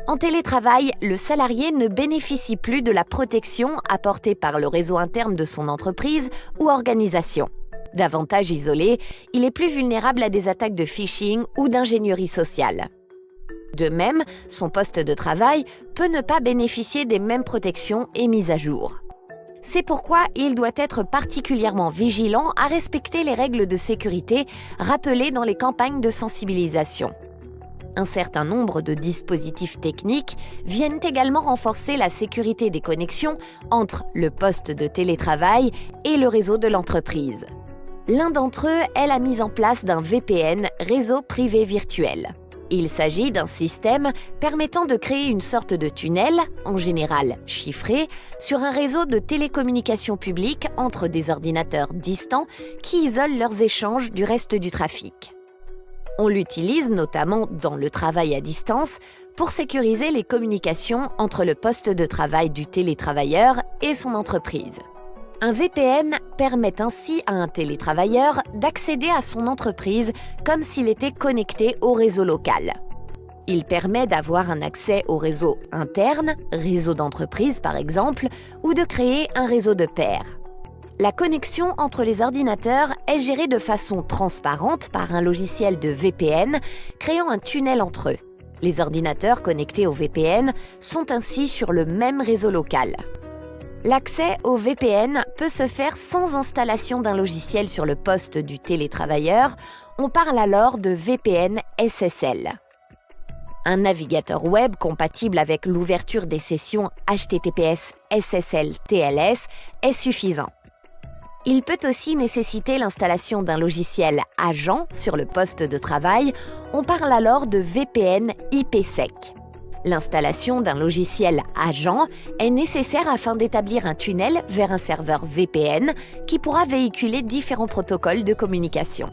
En télétravail, le salarié ne bénéficie plus de la protection apportée par le réseau interne de son entreprise ou organisation. Davantage isolé, il est plus vulnérable à des attaques de phishing ou d'ingénierie sociale. De même, son poste de travail peut ne pas bénéficier des mêmes protections et mises à jour. C'est pourquoi il doit être particulièrement vigilant à respecter les règles de sécurité rappelées dans les campagnes de sensibilisation. Un certain nombre de dispositifs techniques viennent également renforcer la sécurité des connexions entre le poste de télétravail et le réseau de l'entreprise. L'un d'entre eux est la mise en place d'un VPN, réseau privé virtuel. Il s'agit d'un système permettant de créer une sorte de tunnel, en général chiffré, sur un réseau de télécommunications publiques entre des ordinateurs distants qui isolent leurs échanges du reste du trafic. On l'utilise notamment dans le travail à distance pour sécuriser les communications entre le poste de travail du télétravailleur et son entreprise. Un VPN permet ainsi à un télétravailleur d'accéder à son entreprise comme s'il était connecté au réseau local. Il permet d'avoir un accès au réseau interne, réseau d'entreprise par exemple, ou de créer un réseau de pairs. La connexion entre les ordinateurs est gérée de façon transparente par un logiciel de VPN, créant un tunnel entre eux. Les ordinateurs connectés au VPN sont ainsi sur le même réseau local. L'accès au VPN peut se faire sans installation d'un logiciel sur le poste du télétravailleur. On parle alors de VPN SSL. Un navigateur web compatible avec l'ouverture des sessions HTTPS SSL TLS est suffisant. Il peut aussi nécessiter l'installation d'un logiciel agent sur le poste de travail. On parle alors de VPN IPsec. L'installation d'un logiciel agent est nécessaire afin d'établir un tunnel vers un serveur VPN qui pourra véhiculer différents protocoles de communication.